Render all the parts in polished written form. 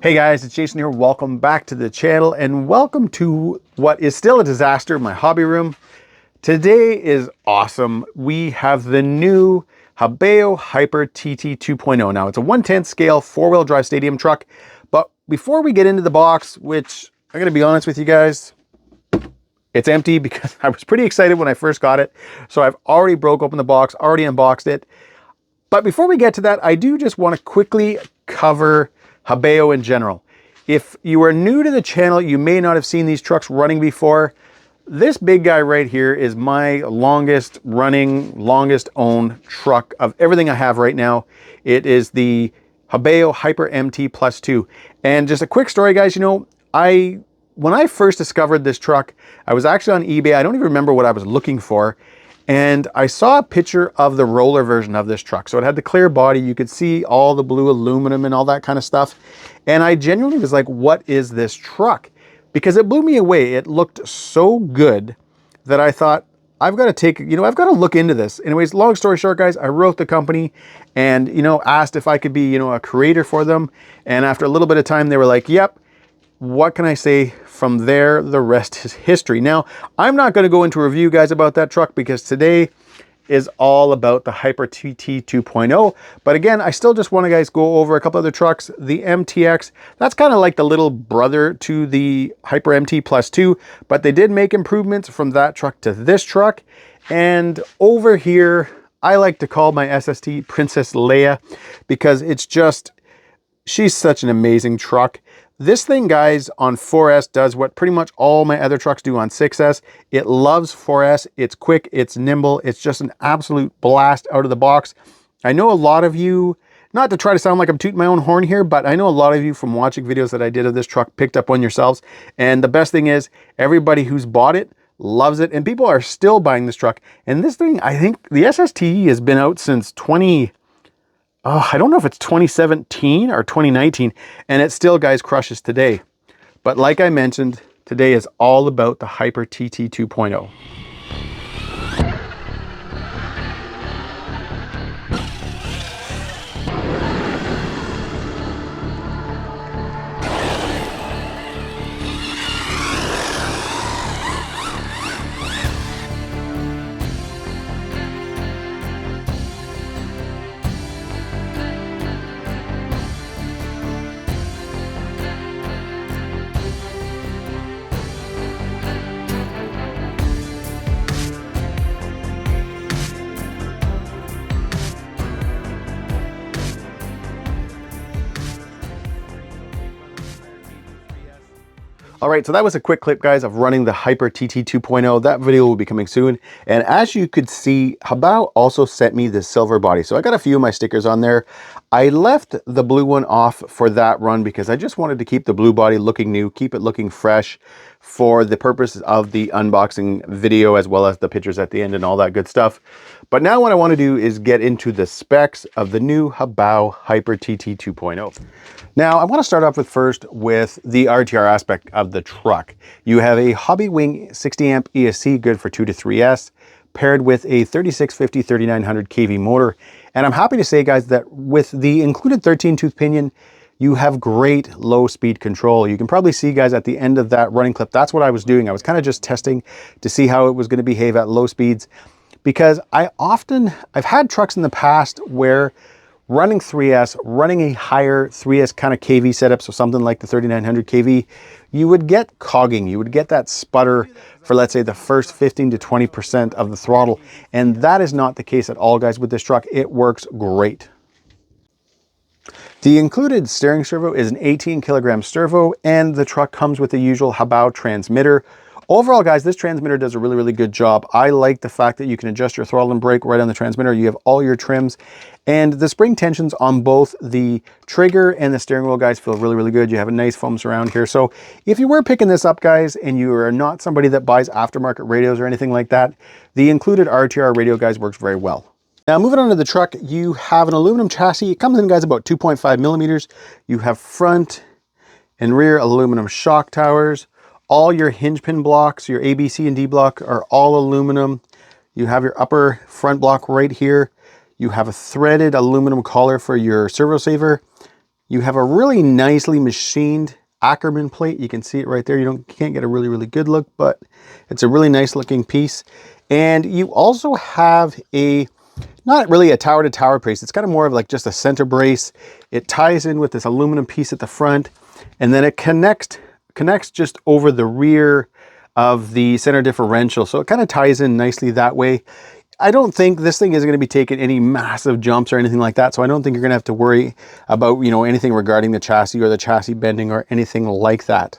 Hey guys, it's Jason here. Welcome back to the channel and welcome to what is still a disaster, my hobby room. Today is awesome. We have the new Hobao Hyper TT 2.0. Now it's a 1/10 scale 4-wheel drive stadium truck. But before we get into the box, which I'm gonna be honest with you guys, it's empty because I was pretty excited when I first got it. So I've already broke open the box, already unboxed it. But before we get to that, I do just want to quickly cover Hobao in general. If you are new to the channel, you may not have seen these trucks running before. This big guy right here is my longest running, longest owned truck of everything I have right now. It is the Hobao Hyper MT Plus 2. And just a quick story, guys, when I first discovered this truck, I was actually on eBay. I don't even remember what I was looking for. And I saw a picture of the roller version of this truck. So it had the clear body. You could see all the blue aluminum and all that kind of stuff. And I genuinely was like, what is this truck? Because it blew me away. It looked so good that I thought, I've got to look into this. Anyways, long story short, guys, I wrote the company and, asked if I could be, a creator for them. And after a little bit of time, they were like, yep. What can I say? From there, the rest is history. Now, I'm not going to go into a review, guys, about that truck because today is all about the Hyper TT 2.0. But again, I still just want to, guys, go over a couple other trucks. The MTX, that's kind of like the little brother to the Hyper MT Plus 2, but they did make improvements from that truck to this truck. And over here, I like to call my SST Princess Leia because she's such an amazing truck. This thing, guys, on 4S does what pretty much all my other trucks do on 6S. It loves 4S. It's quick. It's nimble. It's just an absolute blast out of the box. I know a lot of you, not to try to sound like I'm tooting my own horn here, but I know a lot of you from watching videos that I did of this truck picked up one yourselves. And the best thing is everybody who's bought it loves it. And people are still buying this truck. And this thing, I think the SST has been out since I don't know if it's 2017 or 2019, and it still, guys, crushes today. But like I mentioned, today is all about the Hyper TT 2.0. All right, so that was a quick clip, guys, of running the Hyper TT 2.0. That video will be coming soon. And as you could see, Hobao also sent me the silver body. So I got a few of my stickers on there. I left the blue one off for that run because I just wanted to keep the blue body looking new, keep it looking fresh for the purposes of the unboxing video, as well as the pictures at the end and all that good stuff. But now what I want to do is get into the specs of the new Hobao Hyper TT 2.0. Now, I want to start off first with the RTR aspect of the truck. You have a Hobby Wing 60 amp ESC, good for 2 to 3S, paired with a 3650 3900 kV motor. And I'm happy to say, guys, that with the included 13-tooth pinion, you have great low speed control. You can probably see, guys, at the end of that running clip, that's what I was doing. I was kind of just testing to see how it was going to behave at low speeds, because I've had trucks in the past where running 3S, running a higher 3S kind of kV setup, so something like the 3900 kV, you would get cogging. You would get that sputter for, let's say, the first 15 to 20% of the throttle. And that is not the case at all, guys, with this truck. It works great. The included steering servo is an 18 kilogram servo, and the truck comes with the usual Hobao transmitter. Overall, guys, this transmitter does a really, really good job. I like the fact that you can adjust your throttle and brake right on the transmitter. You have all your trims, and the spring tensions on both the trigger and the steering wheel, guys, feel really, really good. You have a nice foam surround here. So if you were picking this up, guys, and you are not somebody that buys aftermarket radios or anything like that, the included RTR radio, guys, works very well. Now, moving on to the truck, you have an aluminum chassis. It comes in, guys, about 2.5 millimeters. You have front and rear aluminum shock towers. All your hinge pin blocks, your A, B, C, and D block are all aluminum. You have your upper front block right here. You have a threaded aluminum collar for your servo saver. You have a really nicely machined Ackerman plate. You can see it right there. You can't get a really good look, but it's a really nice looking piece. And you also have not really a tower to tower brace. It's kind of more of like just a center brace. It ties in with this aluminum piece at the front, and then it connects just over the rear of the center differential. So it kind of ties in nicely that way. I don't think this thing is going to be taking any massive jumps or anything like that. So I don't think you're going to have to worry about, anything regarding the chassis or the chassis bending or anything like that.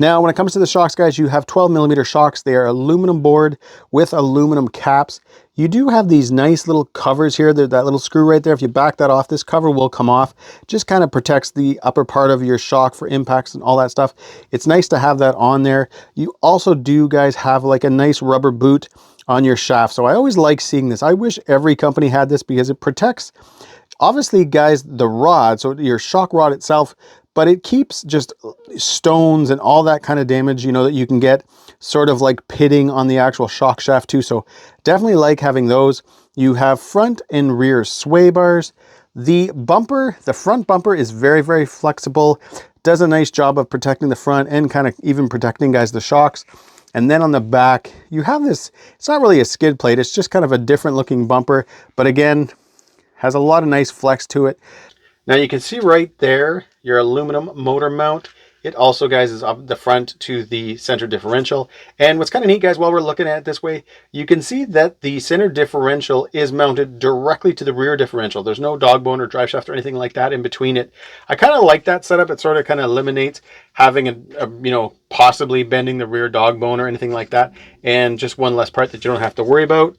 Now, when it comes to the shocks, guys, you have 12mm shocks. They are aluminum bored with aluminum caps. You do have these nice little covers here. That little screw right there. If you back that off, this cover will come off. Just kind of protects the upper part of your shock for impacts and all that stuff. It's nice to have that on there. You also do, guys, have like a nice rubber boot on your shaft. So I always like seeing this. I wish every company had this because it protects, obviously, guys, the rod, so your shock rod itself, but it keeps just stones and all that kind of damage, that you can get sort of like pitting on the actual shock shaft too. So definitely like having those. You have front and rear sway bars. The bumper, the front bumper is very flexible. Does a nice job of protecting the front and kind of even protecting, guys, the shocks. And then on the back, you have this, it's not really a skid plate. It's just kind of a different looking bumper, but again, has a lot of nice flex to it. Now you can see right there, your aluminum motor mount. It also, guys, is up the front to the center differential. And what's kind of neat, guys, while we're looking at it this way, you can see that the center differential is mounted directly to the rear differential. There's no dog bone or drive shaft or anything like that in between it. I kind of like that setup. It sort of kind of eliminates having possibly bending the rear dog bone or anything like that. And just one less part that you don't have to worry about.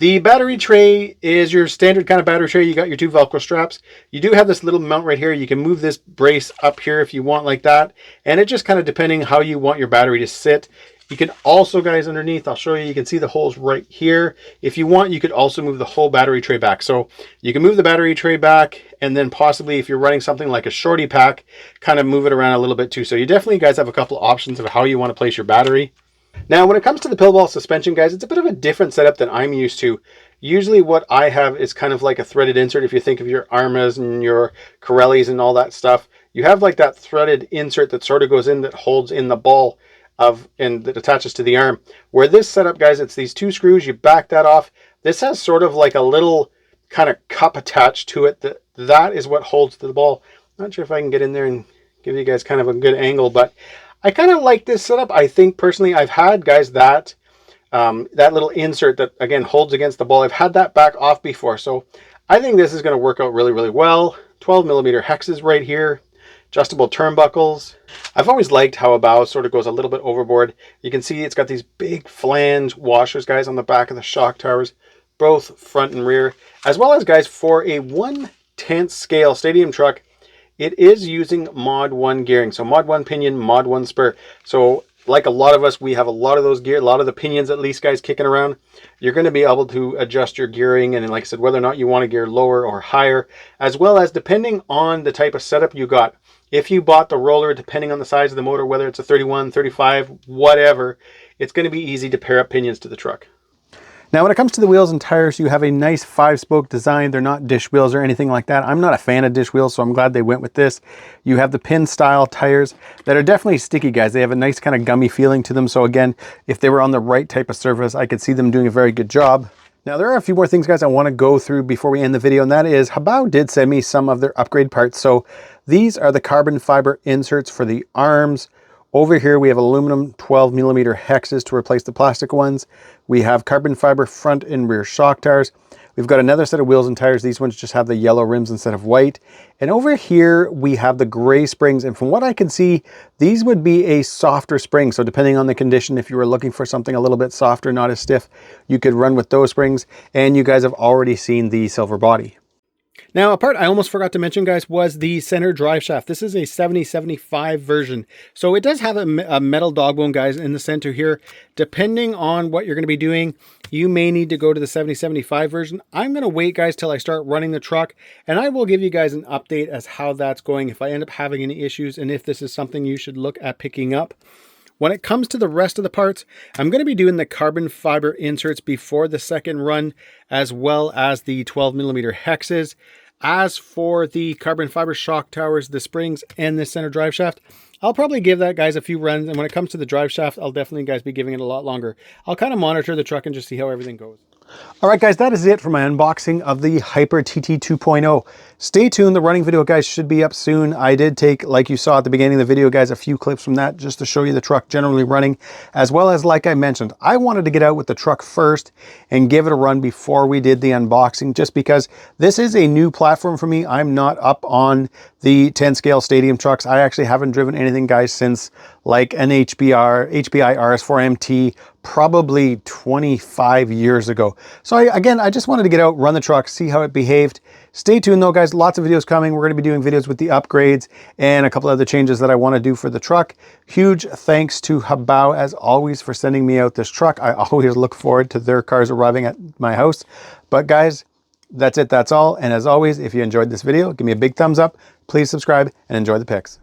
The battery tray is your standard kind of battery tray. You got your two Velcro straps. You do have this little mount right here. You can move this brace up here if you want like that. And it just kind of depending how you want your battery to sit. You can also, guys, underneath, I'll show you, you can see the holes right here. If you want, you could also move the whole battery tray back. So you can move the battery tray back, and then possibly if you're running something like a shorty pack, kind of move it around a little bit too. So you definitely, guys, have a couple options of how you want to place your battery. Now, when it comes to the pill ball suspension, guys, it's a bit of a different setup than I'm used to. Usually what I have is kind of like a threaded insert. If you think of your Armas and your Corellis and all that stuff, you have like that threaded insert that sort of goes in that holds in the ball and that attaches to the arm. Where this setup, guys, it's these two screws. You back that off. This has sort of like a little kind of cup attached to it. That is what holds to the ball. Not sure if I can get in there and give you guys kind of a good angle, but I kind of like this setup. I think personally, I've had, guys, that little insert that again holds against the ball. I've had that back off before, so I think this is going to work out really well. 12mm hexes right here, adjustable turnbuckles. I've always liked how Hobao sort of goes a little bit overboard. You can see it's got these big flange washers, guys, on the back of the shock towers, both front and rear, as well as, guys, for a 1/10 scale stadium truck. It is using Mod 1 gearing. So Mod 1 pinion, Mod 1 spur. So like a lot of us, we have a lot of those gear, a lot of the pinions at least, guys, kicking around. You're going to be able to adjust your gearing. And like I said, whether or not you want to gear lower or higher, as well as depending on the type of setup you got. If you bought the roller, depending on the size of the motor, whether it's a 31, 35, whatever, it's going to be easy to pair up pinions to the truck. Now, when it comes to the wheels and tires, you have a nice 5-spoke design. They're not dish wheels or anything like that. I'm not a fan of dish wheels, so I'm glad they went with this. You have the pin style tires that are definitely sticky, guys. They have a nice kind of gummy feeling to them. So again, if they were on the right type of surface, I could see them doing a very good job. Now, there are a few more things, guys, I want to go through before we end the video, and that is Hobao did send me some of their upgrade parts. So these are the carbon fiber inserts for the arms. Over here, we have aluminum 12mm hexes to replace the plastic ones. We have carbon fiber front and rear shock tires. We've got another set of wheels and tires. These ones just have the yellow rims instead of white. And over here, we have the gray springs. And from what I can see, these would be a softer spring. So depending on the condition, if you were looking for something a little bit softer, not as stiff, you could run with those springs. And you guys have already seen the silver body. Now, a part I almost forgot to mention, guys, was the center drive shaft. This is a 7075 version. So it does have a metal dog bone, guys, in the center here. Depending on what you're going to be doing, you may need to go to the 7075 version. I'm going to wait, guys, till I start running the truck, and I will give you guys an update as how that's going, if I end up having any issues, and if this is something you should look at picking up. When it comes to the rest of the parts, I'm going to be doing the carbon fiber inserts before the second run, as well as the 12mm hexes. As for the carbon fiber shock towers, the springs, and the center drive shaft, I'll probably give that, guys, a few runs. And when it comes to the drive shaft, I'll definitely, guys, be giving it a lot longer. I'll kind of monitor the truck and just see how everything goes. All right, guys, that is it for my unboxing of the Hyper TT 2.0. Stay tuned. The running video, guys, should be up soon. I did take, like you saw at the beginning of the video, guys, a few clips from that just to show you the truck generally running, as well as, like I mentioned, I wanted to get out with the truck first and give it a run before we did the unboxing, just because this is a new platform for me. I'm not up on the 10 scale stadium trucks. I actually haven't driven anything, guys, since like an HBI RS4 MT, probably 25 years ago. So again, I just wanted to get out, run the truck, see how it behaved. Stay tuned though, guys, lots of videos coming. We're going to be doing videos with the upgrades and a couple other changes that I want to do for the truck. Huge thanks to Hobao, as always, for sending me out this truck. I always look forward to their cars arriving at my house. But guys, that's it, that's all. And as always, if you enjoyed this video, give me a big thumbs up, please subscribe, and enjoy the pics.